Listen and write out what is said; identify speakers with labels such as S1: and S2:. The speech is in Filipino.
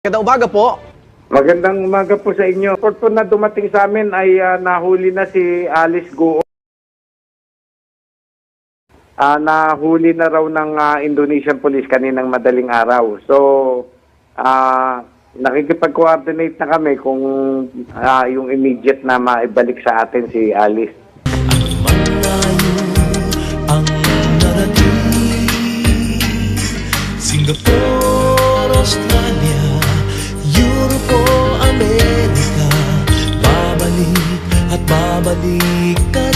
S1: Magandang umaga po.
S2: Magandang umaga po sa inyo. Report po na dumating sa amin ay nahuli na si Alice Guo. Nahuli na raw ng Indonesian police kaninang madaling araw. So, nakikipag-coordinate na kami kung yung immediate na maibalik sa atin si Alice.
S3: Ang narating Singapore, Australia, Europe o Amerika, babalik at babalik ka.